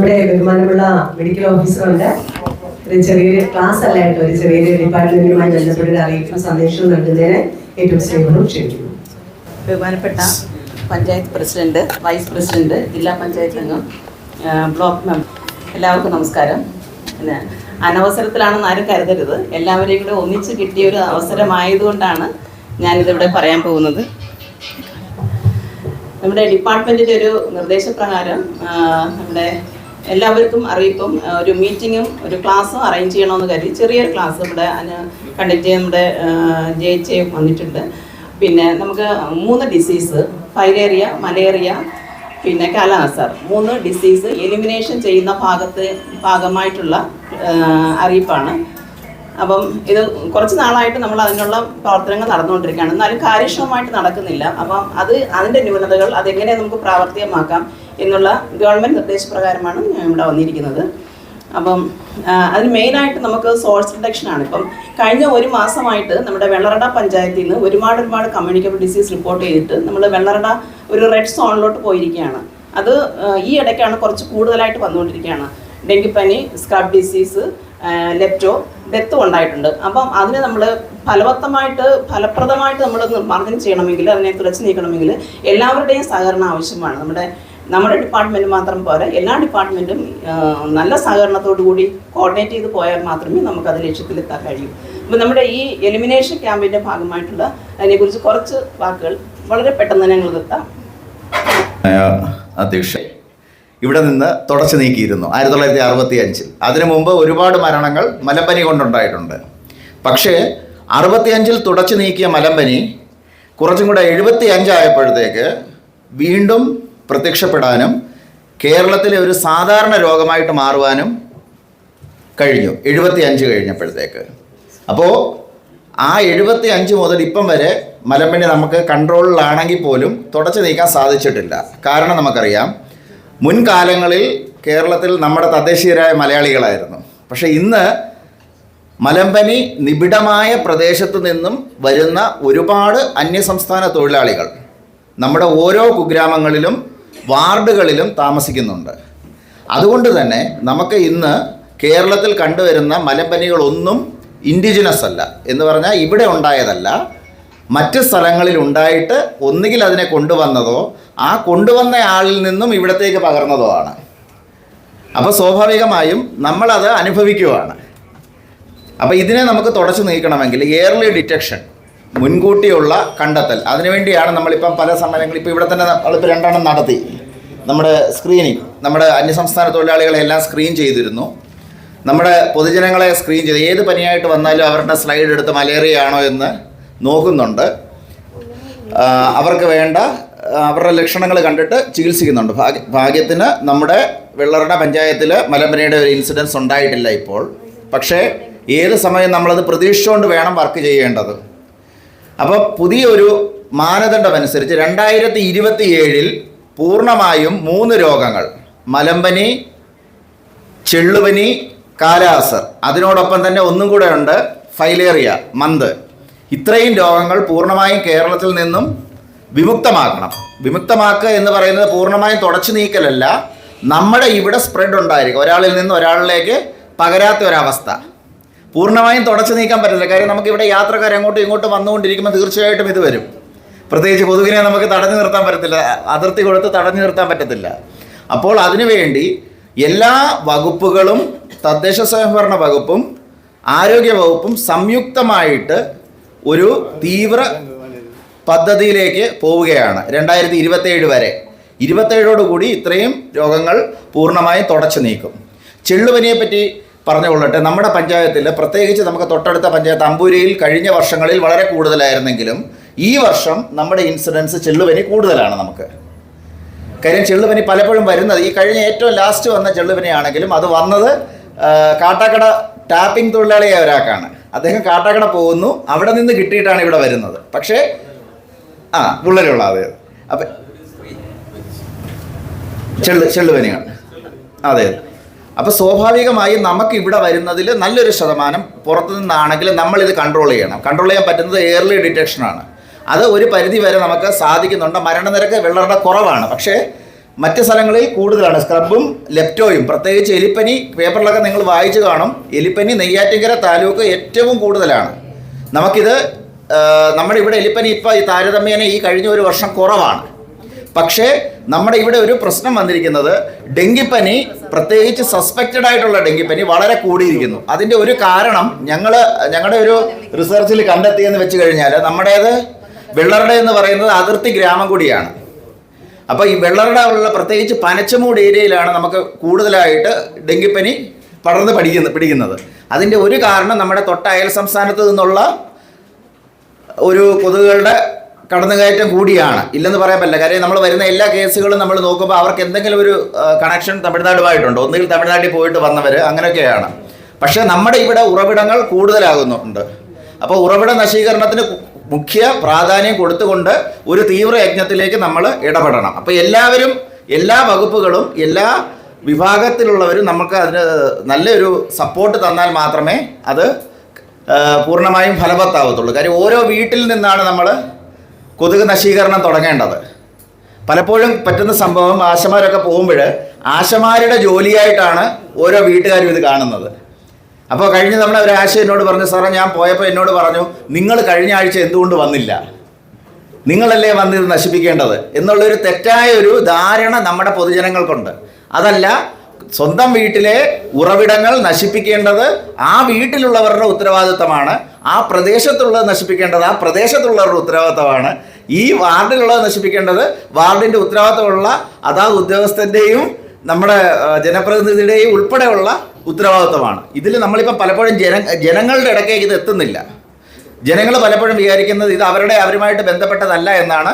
നമ്മുടെ ബഹുമാനമുള്ള മെഡിക്കൽ ഓഫീസറുണ്ട്. ഒരു ചെറിയൊരു ക്ലാസ് അല്ലായിട്ട് ഒരു ചെറിയൊരു ഡിപ്പാർട്ട്മെന്റുമായി ബന്ധപ്പെട്ട അറിയിപ്പും സന്ദേശവും നൽകുന്നതിന് ഏറ്റവും സ്നേഹവും ക്ഷണിക്കുന്നു. ബഹുമാനപ്പെട്ട പഞ്ചായത്ത് പ്രസിഡന്റ്, വൈസ് പ്രസിഡന്റ്, ജില്ലാ പഞ്ചായത്ത് അംഗം, ബ്ലോക്ക് മെമ്പർ, എല്ലാവർക്കും നമസ്കാരം. പിന്നെ അനവസരത്തിലാണെന്ന് ആരും കരുതരുത്. എല്ലാവരെയും കൂടെ ഒന്നിച്ച് കിട്ടിയ ഒരു അവസരമായതുകൊണ്ടാണ് ഞാനിതിവിടെ പറയാൻ പോകുന്നത്. നമ്മുടെ ഡിപ്പാർട്ട്മെൻറ്റിൻ്റെ ഒരു നിർദ്ദേശപ്രകാരം നമ്മുടെ എല്ലാവർക്കും അറിയിപ്പും ഒരു മീറ്റിങ്ങും ഒരു ക്ലാസ്സും അറേഞ്ച് ചെയ്യണമെന്ന് കരുതി ചെറിയൊരു ക്ലാസ് ഇവിടെ കണ്ടക്ട് ചെയ്യാൻ നമ്മുടെ ജയിച്ച് വന്നിട്ടുണ്ട്. പിന്നെ നമുക്ക് 3 ഡിസീസ്, ഫൈലേറിയ, മലേറിയ, പിന്നെ കാലാസർ, 3 ഡിസീസ് എലിമിനേഷൻ ചെയ്യുന്ന ഭാഗമായിട്ടുള്ള അറിയിപ്പാണ്. അപ്പം ഇത് കുറച്ച് നാളായിട്ട് നമ്മൾ അതിനുള്ള പ്രവർത്തനങ്ങൾ നടന്നുകൊണ്ടിരിക്കുകയാണ്. എന്നാലും കാര്യക്ഷമമായിട്ട് നടക്കുന്നില്ല. അപ്പം അതിൻ്റെ ന്യൂനതകൾ അതെങ്ങനെ നമുക്ക് പ്രാവർത്തികമാക്കാം എന്നുള്ള ഗവൺമെൻറ് നിർദ്ദേശപ്രകാരമാണ് ഞാൻ ഇവിടെ വന്നിരിക്കുന്നത്. അപ്പം അതിന് മെയിനായിട്ട് നമുക്ക് സോഴ്സ് റിഡക്ഷനാണ്. ഇപ്പം കഴിഞ്ഞ 1 മാസമായിട്ട് നമ്മുടെ വെള്ളറട പഞ്ചായത്തിൽ നിന്ന് ഒരുപാട് കമ്മ്യൂണിക്കബിൾ ഡിസീസ് റിപ്പോർട്ട് ചെയ്തിട്ട് നമ്മൾ വെള്ളറട ഒരു റെഡ് സോണിലോട്ട് പോയിരിക്കുകയാണ്. അത് ഈ ഇടയ്ക്കാണ് കുറച്ച് കൂടുതലായിട്ട് വന്നുകൊണ്ടിരിക്കുകയാണ്. ഡെങ്കിപ്പനി, സ്ക്രബ് ഡിസീസ്, ലെപ്റ്റോ, ഡെത്തും ഉണ്ടായിട്ടുണ്ട്. അപ്പം അതിന് നമ്മൾ ഫലപ്രദമായിട്ട് നമ്മൾ നിർമ്മാർജ്ജനം ചെയ്യണമെങ്കിൽ, അതിനെ തുറച്ചു നീക്കണമെങ്കിൽ എല്ലാവരുടെയും സഹകരണം ആവശ്യമാണ്. നമ്മുടെ ഡിപ്പാർട്ട്മെൻറ്റ് മാത്രം പോരാ, എല്ലാ ഡിപ്പാർട്ട്മെൻറ്റും നല്ല സഹകരണത്തോടു കൂടി കോർഡിനേറ്റ് ചെയ്ത് പോയാൽ മാത്രമേ നമുക്കത് ലക്ഷ്യത്തിലെത്താൻ കഴിയൂ. അപ്പോൾ നമ്മുടെ ഈ എലിമിനേഷൻ ക്യാമ്പിൻ്റെ ഭാഗമായിട്ടുള്ള അതിനെക്കുറിച്ച് കുറച്ച് വാക്കുകൾ വളരെ പെട്ടെന്ന് തന്നെ ഞങ്ങൾ എത്താം. അധ്യക്ഷ, ഇവിടെ നിന്ന് തുടച്ചു നീക്കിയിരുന്നു 1965. അതിനു മുമ്പ് ഒരുപാട് മരണങ്ങൾ മലമ്പനി കൊണ്ടുണ്ടായിട്ടുണ്ട്. പക്ഷേ 65 തുടച്ചു നീക്കിയ മലമ്പനി കുറച്ചും കൂടെ 75 ആയപ്പോഴത്തേക്ക് വീണ്ടും പ്രത്യക്ഷപ്പെടാനും കേരളത്തിലെ ഒരു സാധാരണ രോഗമായിട്ട് മാറുവാനും കഴിഞ്ഞു. 75 കഴിഞ്ഞപ്പോഴത്തേക്ക്. അപ്പോൾ ആ 75 മുതൽ ഇപ്പം വരെ മലമ്പനി നമുക്ക് കൺട്രോളിലാണെങ്കിൽ പോലും തുടച്ചു നീക്കാൻ സാധിച്ചിട്ടില്ല. കാരണം നമുക്കറിയാം, മുൻകാലങ്ങളിൽ കേരളത്തിൽ നമ്മുടെ തദ്ദേശീയരായ മലയാളികളായിരുന്നു. പക്ഷേ ഇന്ന് മലമ്പനി നിബിഡമായ പ്രദേശത്തു നിന്നും വരുന്ന ഒരുപാട് അന്യസംസ്ഥാന തൊഴിലാളികൾ നമ്മുടെ ഓരോ കുഗ്രാമങ്ങളിലും വാർഡുകളിലും താമസിക്കുന്നുണ്ട്. അതുകൊണ്ട് തന്നെ നമുക്ക് ഇന്ന് കേരളത്തിൽ കണ്ടുവരുന്ന മലമ്പനികളൊന്നും ഇൻഡിജിനസ് അല്ല. എന്ന് പറഞ്ഞാൽ ഇവിടെ ഉണ്ടായതല്ല, മറ്റ് സ്ഥലങ്ങളിൽ ഉണ്ടായിട്ട് ഒന്നുകിൽ അതിനെ കൊണ്ടുവന്നതോ ആ കൊണ്ടുവന്ന ആളിൽ നിന്നും ഇവിടത്തേക്ക് പകർന്നതോ ആണ്. അപ്പോൾ സ്വാഭാവികമായും നമ്മളത് അനുഭവിക്കുകയാണ്. അപ്പോൾ ഇതിനെ നമുക്ക് തുടച്ചു നീക്കണമെങ്കിൽ ഏർലി ഡിറ്റക്ഷൻ, മുൻകൂട്ടിയുള്ള കണ്ടെത്തൽ, അതിനുവേണ്ടിയാണ് നമ്മളിപ്പം പല സമയങ്ങളിൽ ഇപ്പോൾ ഇവിടെ തന്നെ നമ്മളിപ്പോൾ 2 നടത്തി. നമ്മുടെ സ്ക്രീനിങ്, നമ്മുടെ അന്യസംസ്ഥാന തൊഴിലാളികളെല്ലാം സ്ക്രീൻ ചെയ്തിരുന്നു. നമ്മുടെ പൊതുജനങ്ങളെ സ്ക്രീൻ ചെയ്ത് ഏത് പനിയായിട്ട് വന്നാലും അവരുടെ സ്ലൈഡ് എടുത്ത് മലേറിയ ആണോ എന്ന് നോക്കുന്നുണ്ട്. അവർക്ക് വേണ്ട അവരുടെ ലക്ഷണങ്ങൾ കണ്ടിട്ട് ചികിത്സിക്കുന്നുണ്ട്. ഭാഗ്യത്തിന് നമ്മുടെ വെള്ളറട പഞ്ചായത്തിൽ മലമ്പനിയുടെ ഒരു ഇൻസിഡൻസ് ഉണ്ടായിട്ടില്ല ഇപ്പോൾ. പക്ഷേ ഏത് സമയം നമ്മളത് പ്രതീക്ഷിച്ചുകൊണ്ട് വേണം വർക്ക് ചെയ്യേണ്ടത്. അപ്പോൾ പുതിയൊരു മാനദണ്ഡമനുസരിച്ച് 2027 പൂർണ്ണമായും 3 രോഗങ്ങൾ, മലമ്പനി, ചെള്ളുപനി, കാലാസർ, അതിനോടൊപ്പം തന്നെ ഒന്നും കൂടെ ഉണ്ട് ഫൈലേറിയ, മന്ത്. ഇത്രയും രോഗങ്ങൾ പൂർണ്ണമായും കേരളത്തിൽ നിന്നും വിമുക്തമാക്കണം. വിമുക്തമാക്കുക എന്ന് പറയുന്നത് പൂർണ്ണമായും തുടച്ചു നീക്കലല്ല, നമ്മുടെ ഇവിടെ സ്പ്രെഡ് ഉണ്ടായിരിക്കും, ഒരാളിൽ നിന്ന് ഒരാളിലേക്ക് പകരാത്ത ഒരവസ്ഥ. പൂർണ്ണമായും തുടച്ചു നീക്കാൻ പറ്റില്ല. കാര്യം നമുക്കിവിടെ യാത്രക്കാർ അങ്ങോട്ടും ഇങ്ങോട്ടും വന്നുകൊണ്ടിരിക്കുമ്പോൾ തീർച്ചയായിട്ടും ഇത് വരും. പ്രത്യേകിച്ച് കൊതുകിനെ നമുക്ക് തടഞ്ഞു നിർത്താൻ പറ്റത്തില്ല, അതിർത്തി കൊടുത്ത് തടഞ്ഞു നിർത്താൻ പറ്റത്തില്ല. അപ്പോൾ അതിനുവേണ്ടി എല്ലാ വകുപ്പുകളും, തദ്ദേശ സ്വയംഭരണ വകുപ്പും ആരോഗ്യ വകുപ്പും സംയുക്തമായിട്ട് ഒരു തീവ്ര പദ്ധതിയിലേക്ക് പോവുകയാണ്. 2027 വരെ. 27ഓടുകൂടി ഇത്രയും രോഗങ്ങൾ പൂർണ്ണമായും തുടച്ചു നീക്കും. ചെള്ളുപനിയെ പറ്റി പറഞ്ഞുകൊള്ളട്ടെ. നമ്മുടെ പഞ്ചായത്തിൽ, പ്രത്യേകിച്ച് നമുക്ക് തൊട്ടടുത്ത പഞ്ചായത്ത് അമ്പൂരിയിൽ കഴിഞ്ഞ വർഷങ്ങളിൽ വളരെ കൂടുതലായിരുന്നെങ്കിലും ഈ വർഷം നമ്മുടെ ഇൻസിഡൻസ് ചെള്ളുപനി കൂടുതലാണ് നമുക്ക്. കാര്യം ചെള്ളുപനി പലപ്പോഴും വരുന്നത്, ഈ കഴിഞ്ഞ ഏറ്റവും ലാസ്റ്റ് വന്ന ചെള്ളുപനിയാണെങ്കിലും അത് വന്നത് കാട്ടാക്കട ടാപ്പിംഗ് തൊഴിലാളിയായ ഒരാൾക്കാണ്. അദ്ദേഹം കാട്ടാക്കട പോകുന്നു, അവിടെ നിന്ന് കിട്ടിയിട്ടാണ് ഇവിടെ വരുന്നത്. പക്ഷേ പിള്ളേരുള്ള അതെ. അപ്പം ചെള്ളുപനിയാണ്. അതെ. അപ്പോൾ സ്വാഭാവികമായും നമുക്ക് ഇവിടെ വരുന്നതിൽ നല്ലൊരു ശതമാനം പുറത്തു നിന്നാണെങ്കിലും നമ്മളിത് കൺട്രോൾ ചെയ്യണം. കൺട്രോൾ ചെയ്യാൻ പറ്റുന്നത് ഏർലി ഡിറ്റക്ഷനാണ്. അത് ഒരു പരിധി വരെ നമുക്ക് സാധിക്കുന്നുണ്ട്. മരണനിരക്ക് വെള്ളറുടെ കുറവാണ്. പക്ഷേ മറ്റ് സ്ഥലങ്ങളിൽ കൂടുതലാണ്. സ്ക്രബും ലെപ്റ്റോയും, പ്രത്യേകിച്ച് എലിപ്പനി പേപ്പറിലൊക്കെ നിങ്ങൾ വായിച്ചു കാണും. എലിപ്പനി നെയ്യാറ്റിൻകര താലൂക്ക് ഏറ്റവും കൂടുതലാണ്. നമുക്കിത് നമ്മുടെ ഇവിടെ എലിപ്പനി ഇപ്പോൾ ഈ താരതമ്യേന ഈ കഴിഞ്ഞ ഒരു വർഷം കുറവാണ്. പക്ഷേ നമ്മുടെ ഇവിടെ ഒരു പ്രശ്നം വന്നിരിക്കുന്നത് ഡെങ്കിപ്പനി, പ്രത്യേകിച്ച് സസ്പെക്റ്റഡ് ആയിട്ടുള്ള ഡെങ്കിപ്പനി വളരെ കൂടിയിരിക്കുന്നു. അതിൻ്റെ ഒരു കാരണം ഞങ്ങളുടെ ഒരു റിസർച്ചിൽ കണ്ടെത്തിയെന്ന് വെച്ച് കഴിഞ്ഞാൽ, നമ്മുടേത് വെള്ളറട എന്ന് പറയുന്നത് അതിർത്തി ഗ്രാമം കൂടിയാണ്. അപ്പോൾ ഈ വെള്ളറട ഉള്ള പ്രത്യേകിച്ച് പനച്ചമൂട് ഏരിയയിലാണ് നമുക്ക് കൂടുതലായിട്ട് ഡെങ്കിപ്പനി പടർന്ന് പിടിക്കുന്നത്. അതിൻ്റെ ഒരു കാരണം നമ്മുടെ തൊട്ട അയൽ സംസ്ഥാനത്ത് നിന്നുള്ള ഒരു കൊതുകുകളുടെ കടന്നുകയറ്റം കൂടിയാണ്. ഇല്ലെന്ന് പറയാൻ പറ്റില്ല. കാര്യം നമ്മൾ വരുന്ന എല്ലാ കേസുകളും നമ്മൾ നോക്കുമ്പോൾ അവർക്ക് എന്തെങ്കിലും ഒരു കണക്ഷൻ തമിഴ്നാടുമായിട്ടുണ്ട്. ഒന്നുകിൽ തമിഴ്നാട്ടിൽ പോയിട്ട് വന്നവർ, അങ്ങനെയൊക്കെയാണ്. പക്ഷേ നമ്മുടെ ഇവിടെ ഉറവിടങ്ങൾ കൂടുതലാകുന്നുണ്ട്. അപ്പോൾ ഉറവിട നശീകരണത്തിന് മുഖ്യ പ്രാധാന്യം കൊടുത്തുകൊണ്ട് ഒരു തീവ്ര യജ്ഞത്തിലേക്ക് നമ്മൾ ഇടപെടണം. അപ്പോൾ എല്ലാവരും, എല്ലാ വകുപ്പുകളും, എല്ലാ വിഭാഗത്തിലുള്ളവരും നമുക്ക് അതിന് നല്ലൊരു സപ്പോർട്ട് തന്നാൽ മാത്രമേ അത് പൂർണ്ണമായും ഫലവത്താവത്തുള്ളൂ. കാര്യം ഓരോ വീട്ടിൽ നിന്നാണ് നമ്മൾ കൊതുക് നശീകരണം തുടങ്ങേണ്ടത്. പലപ്പോഴും പറ്റുന്ന സംഭവം, ആശമാരൊക്കെ പോകുമ്പോൾ ആശമാരുടെ ജോലിയായിട്ടാണ് ഓരോ വീട്ടുകാരും ഇത് കാണുന്നത്. അപ്പോൾ കഴിഞ്ഞ തവണ ഒരു ആശ എന്നോട് പറഞ്ഞു, സാറേ ഞാൻ പോയപ്പോൾ എന്നോട് പറഞ്ഞു, നിങ്ങൾ കഴിഞ്ഞ ആഴ്ച എന്തുകൊണ്ട് വന്നില്ല, നിങ്ങളല്ലേ വന്ന് ഇത് നശിപ്പിക്കേണ്ടത് എന്നുള്ളൊരു തെറ്റായ ഒരു ധാരണ നമ്മുടെ പൊതുജനങ്ങൾക്കുണ്ട്. അതല്ല, സ്വന്തം വീട്ടിലെ ഉറവിടങ്ങൾ നശിപ്പിക്കേണ്ടത് ആ വീട്ടിലുള്ളവരുടെ ഉത്തരവാദിത്തമാണ്. ആ പ്രദേശത്തുള്ളത് നശിപ്പിക്കേണ്ടത് ആ പ്രദേശത്തുള്ളവരുടെ ഉത്തരവാദിത്തമാണ്. ഈ വാർഡിലുള്ളത് നശിപ്പിക്കേണ്ടത് വാർഡിൻ്റെ ഉത്തരവാദിത്തമുള്ള അതാത് ഉദ്യോഗസ്ഥൻ്റെയും നമ്മുടെ ജനപ്രതിനിധിയുടെയും ഉൾപ്പെടെയുള്ള ഉത്തരവാദിത്തമാണ്. ഇതിൽ നമ്മളിപ്പോൾ പലപ്പോഴും ജനങ്ങളുടെ ഇടയ്ക്കേക്ക് ഇത് എത്തുന്നില്ല. ജനങ്ങൾ പലപ്പോഴും വിചാരിക്കുന്നത് ഇത് അവരുമായിട്ട് ബന്ധപ്പെട്ടതല്ല എന്നാണ്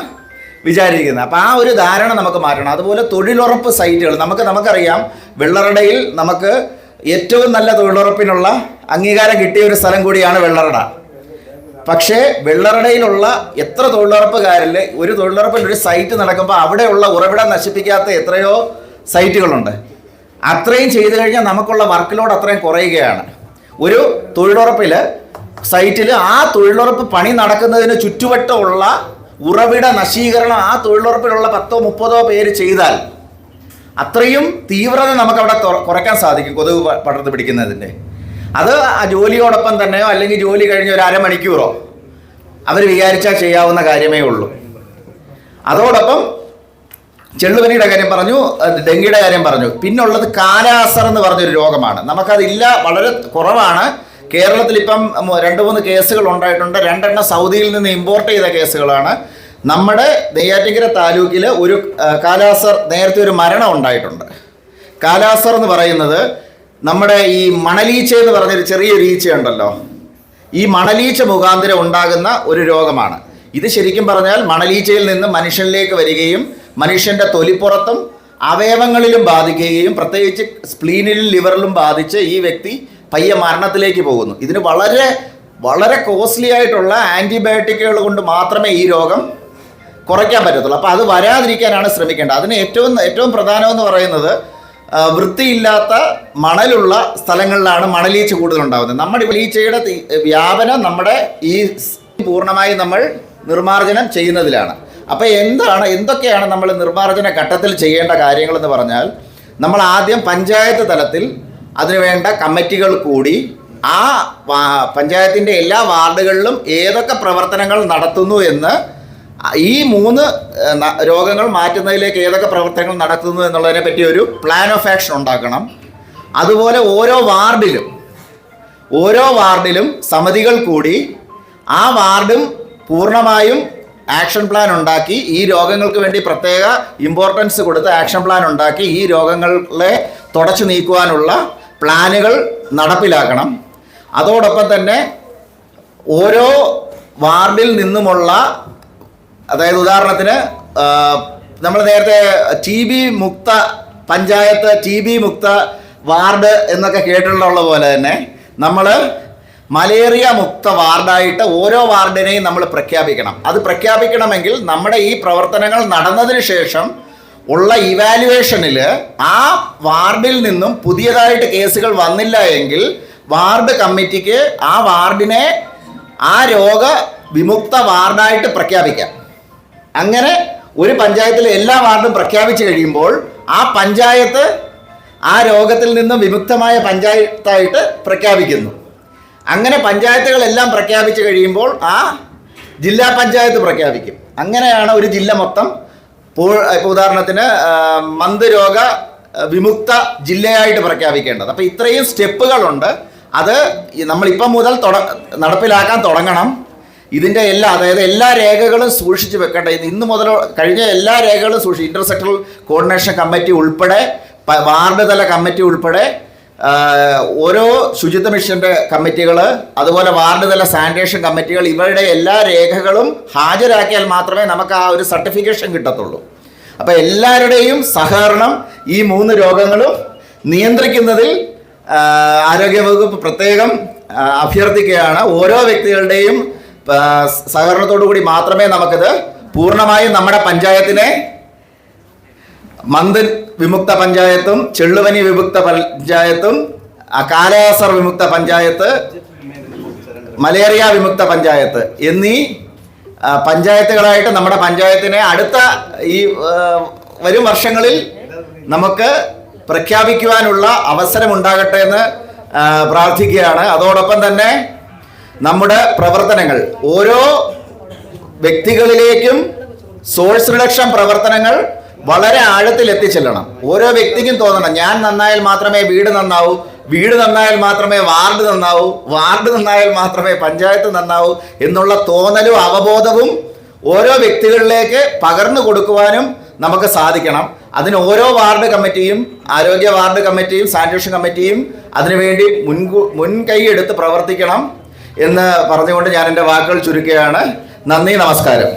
വിചാരിക്കുന്നത്. അപ്പോൾ ആ ഒരു ധാരണ നമുക്ക് മാറ്റണം. അതുപോലെ തൊഴിലുറപ്പ് സൈറ്റുകൾ നമുക്കറിയാം, വെള്ളറടയിൽ നമുക്ക് ഏറ്റവും നല്ല തൊഴിലുറപ്പിനുള്ള അംഗീകാരം കിട്ടിയ ഒരു സ്ഥലം കൂടിയാണ് വെള്ളറട. പക്ഷേ വെള്ളറടയിലുള്ള എത്ര തൊഴിലുറപ്പുകാരിൽ ഒരു തൊഴിലുറപ്പിൽ ഒരു സൈറ്റ് നടക്കുമ്പോൾ അവിടെയുള്ള ഉറവിടം നശിപ്പിക്കാത്ത എത്രയോ സൈറ്റുകളുണ്ട്. അത്രയും ചെയ്തു കഴിഞ്ഞാൽ നമുക്കുള്ള വർക്ക് ലോഡ് അത്രയും കുറയുകയാണ്. ഒരു തൊഴിലുറപ്പിൽ സൈറ്റിൽ ആ തൊഴിലുറപ്പ് പണി നടക്കുന്നതിന് ചുറ്റുവട്ടമുള്ള ഉറവിട നശീകരണം ആ തൊഴിലുറപ്പിലുള്ള 10-30 പേര് ചെയ്താൽ അത്രയും തീവ്രത നമുക്കവിടെ കുറയ്ക്കാൻ സാധിക്കും കൊതുക് പടർന്ന് പിടിക്കുന്നതിൻ്റെ. അത് ആ ജോലിയോടൊപ്പം തന്നെയോ അല്ലെങ്കിൽ ജോലി കഴിഞ്ഞ് ഒരു അരമണിക്കൂറോ അവർ വിചാരിച്ചാൽ ചെയ്യാവുന്ന കാര്യമേ ഉള്ളൂ. അതോടൊപ്പം ചെള്ളുപനിയുടെ കാര്യം പറഞ്ഞു, ഡെങ്കിയുടെ കാര്യം പറഞ്ഞു. പിന്നുള്ളത് കാലാസർ എന്ന് പറഞ്ഞൊരു രോഗമാണ്. നമുക്കതില്ല, വളരെ കുറവാണ്. കേരളത്തിൽ ഇപ്പം 2-3 കേസുകൾ ഉണ്ടായിട്ടുണ്ട്. 2 സൗദിയിൽ നിന്ന് ഇമ്പോർട്ട് ചെയ്ത കേസുകളാണ്. നമ്മുടെ നെയ്യാറ്റിൻകര താലൂക്കിൽ ഒരു കാലാസർ, നേരത്തെ ഒരു മരണം ഉണ്ടായിട്ടുണ്ട്. കാലാസർ എന്ന് പറയുന്നത് നമ്മുടെ ഈ മണലീച്ച എന്ന് പറഞ്ഞൊരു ചെറിയൊരു ഈച്ചയുണ്ടല്ലോ, ഈ മണലീച്ച മുഖാന്തരം ഉണ്ടാകുന്ന ഒരു രോഗമാണ്. ഇത് ശരിക്കും പറഞ്ഞാൽ മണലീച്ചയിൽ നിന്ന് മനുഷ്യനിലേക്ക് വരികയും മനുഷ്യൻ്റെ തൊലിപ്പുറത്തും അവയവങ്ങളിലും ബാധിക്കുകയും പ്രത്യേകിച്ച് സ്പ്ലീനിലും ലിവറിലും ബാധിച്ച് ഈ വ്യക്തി പയ്യെ മരണത്തിലേക്ക് പോകുന്നു. ഇതിന് വളരെ വളരെ കോസ്റ്റ്ലി ആയിട്ടുള്ള ആൻറ്റിബയോട്ടിക്കുകൾ കൊണ്ട് മാത്രമേ ഈ രോഗം കുറയ്ക്കാൻ പറ്റത്തുള്ളൂ. അപ്പോൾ അത് വരാതിരിക്കാനാണ് ശ്രമിക്കേണ്ടത്. അതിന് ഏറ്റവും പ്രധാനമെന്ന് പറയുന്നത് വൃത്തിയില്ലാത്ത മണലുള്ള സ്ഥലങ്ങളിലാണ് മണലീച്ച കൂടുതലുണ്ടാകുന്നത്. നമ്മുടെ ഈച്ചയുടെ വ്യാപനം നമ്മുടെ ഈ പൂർണ്ണമായി നമ്മൾ നിർമ്മാർജ്ജനം ചെയ്യുന്നതിലാണ്. അപ്പോൾ എന്തൊക്കെയാണ് നമ്മൾ നിർമ്മാർജ്ജന ഘട്ടത്തിൽ ചെയ്യേണ്ട കാര്യങ്ങളെന്ന് പറഞ്ഞാൽ, നമ്മൾ ആദ്യം പഞ്ചായത്ത് തലത്തിൽ അതിനുവേണ്ട കമ്മിറ്റികൾ കൂടി ആ പഞ്ചായത്തിൻ്റെ എല്ലാ വാർഡുകളിലും ഏതൊക്കെ പ്രവർത്തനങ്ങൾ നടത്തുന്നു എന്ന്, ഈ 3 രോഗങ്ങൾ മാറ്റുന്നതിലേക്ക് ഏതൊക്കെ പ്രവർത്തനങ്ങൾ നടത്തുന്നു എന്നുള്ളതിനെ പറ്റി ഒരു പ്ലാൻ ഓഫ് ആക്ഷൻ ഉണ്ടാക്കണം. അതുപോലെ ഓരോ വാർഡിലും സമിതികൾ കൂടി ആ വാർഡും പൂർണ്ണമായും ആക്ഷൻ പ്ലാൻ ഉണ്ടാക്കി, ഈ രോഗങ്ങൾക്ക് വേണ്ടി പ്രത്യേക ഇമ്പോർട്ടൻസ് കൊടുത്ത് ആക്ഷൻ പ്ലാൻ ഉണ്ടാക്കി ഈ രോഗങ്ങളെ തുടച്ചു നീക്കുവാനുള്ള പ്ലാനുകൾ നടപ്പിലാക്കണം. അതോടൊപ്പം തന്നെ ഓരോ വാർഡിൽ നിന്നുമുള്ള, അതായത് ഉദാഹരണത്തിന് നമ്മൾ നേരത്തെ TB മുക്ത പഞ്ചായത്ത്, TB മുക്ത വാർഡ് എന്നൊക്കെ കേട്ടിട്ടുള്ള പോലെ തന്നെ നമ്മൾ മലേറിയ മുക്ത വാർഡായിട്ട് ഓരോ വാർഡിനെയും നമ്മൾ പ്രഖ്യാപിക്കണം. അത് പ്രഖ്യാപിക്കണമെങ്കിൽ നമ്മുടെ ഈ പ്രവർത്തനങ്ങൾ നടന്നതിന് ശേഷം ഉള്ള ഇവാലുവേഷനിൽ ആ വാർഡിൽ നിന്നും പുതിയതായിട്ട് കേസുകൾ വന്നില്ല എങ്കിൽ വാർഡ് കമ്മിറ്റിക്ക് ആ വാർഡിനെ ആ രോഗ വിമുക്ത വാർഡായിട്ട് പ്രഖ്യാപിക്കാം. അങ്ങനെ ഒരു പഞ്ചായത്തിലെ എല്ലാ വാർഡും പ്രഖ്യാപിച്ചു കഴിയുമ്പോൾ ആ പഞ്ചായത്ത് ആ രോഗത്തിൽ നിന്നും വിമുക്തമായ പഞ്ചായത്തായിട്ട് പ്രഖ്യാപിക്കുന്നു. അങ്ങനെ പഞ്ചായത്തുകളെല്ലാം പ്രഖ്യാപിച്ചു കഴിയുമ്പോൾ ആ ജില്ലാ പഞ്ചായത്ത് പ്രഖ്യാപിക്കും. അങ്ങനെയാണ് ഒരു ജില്ല മൊത്തം ഇപ്പോൾ ഉദാഹരണത്തിന് മന്ദരോഗ വിമുക്ത ജില്ലയായിട്ട് പ്രഖ്യാപിക്കേണ്ടത്. അപ്പോൾ ഇത്രയും സ്റ്റെപ്പുകളുണ്ട്. അത് നമ്മളിപ്പം മുതൽ നടപ്പിലാക്കാൻ തുടങ്ങണം. ഇതിൻ്റെ അതായത് എല്ലാ രേഖകളും സൂക്ഷിച്ച് വെക്കേണ്ട. ഇന്ന് മുതൽ കഴിഞ്ഞ എല്ലാ രേഖകളും സൂക്ഷിച്ച് ഇന്റർസെക്ടറൽ കോർഡിനേഷൻ കമ്മിറ്റി ഉൾപ്പെടെ വാർഡ് തല കമ്മിറ്റി ഉൾപ്പെടെ ഓരോ ശുചിത്വ മിഷൻ്റെ കമ്മിറ്റികൾ, അതുപോലെ വാർഡ് തല സാനിറ്റേഷൻ കമ്മിറ്റികൾ, ഇവരുടെ എല്ലാ രേഖകളും ഹാജരാക്കിയാൽ മാത്രമേ നമുക്ക് ആ ഒരു സർട്ടിഫിക്കേഷൻ കിട്ടത്തുള്ളൂ. അപ്പോൾ എല്ലാവരുടെയും സഹകരണം ഈ 3 രോഗങ്ങളും നിയന്ത്രിക്കുന്നതിൽ ആരോഗ്യവകുപ്പ് പ്രത്യേകം അഭ്യർത്ഥിക്കുകയാണ്. ഓരോ വ്യക്തികളുടെയും സഹകരണത്തോടു കൂടി മാത്രമേ നമുക്കിത് പൂർണ്ണമായും നമ്മുടെ പഞ്ചായത്തിനെ മന്ത് വിമുക്ത പഞ്ചായത്തും, ചെള്ളുപനി വിമുക്ത പഞ്ചായത്തും, കാലാസർ വിമുക്ത പഞ്ചായത്ത്, മലേറിയ വിമുക്ത പഞ്ചായത്ത് എന്നീ പഞ്ചായത്തുകളായിട്ട് നമ്മുടെ പഞ്ചായത്തിനെ അടുത്ത ഈ വരും വർഷങ്ങളിൽ നമുക്ക് പ്രഖ്യാപിക്കുവാനുള്ള അവസരമുണ്ടാകട്ടെ എന്ന് പ്രാർത്ഥിക്കുകയാണ്. അതോടൊപ്പം തന്നെ നമ്മുടെ പ്രവർത്തനങ്ങൾ ഓരോ വ്യക്തികളിലേക്കും സോഴ്സ് റിഡക്ഷൻ പ്രവർത്തനങ്ങൾ വളരെ ആഴത്തിൽ എത്തിച്ചെല്ലണം. ഓരോ വ്യക്തിക്കും തോന്നണം, ഞാൻ നന്നായാൽ മാത്രമേ വീട് നന്നാവൂ, വീട് നന്നായാൽ മാത്രമേ വാർഡ് നന്നാവൂ, വാർഡ് നന്നായാൽ മാത്രമേ പഞ്ചായത്ത് നന്നാവൂ എന്നുള്ള തോന്നലും അവബോധവും ഓരോ വ്യക്തികളിലേക്ക് പകർന്നു കൊടുക്കുവാനും നമുക്ക് സാധിക്കണം. അതിന് ഓരോ വാർഡ് കമ്മിറ്റിയും, ആരോഗ്യ വാർഡ് കമ്മിറ്റിയും സാനിറ്റേഷൻ കമ്മിറ്റിയും അതിനുവേണ്ടി മുൻകൈ എടുത്ത് പ്രവർത്തിക്കണം എന്ന് പറഞ്ഞുകൊണ്ട് ഞാൻ എൻ്റെ വാക്കുകൾ ചുരുക്കുകയാണ്. നന്ദി, നമസ്കാരം.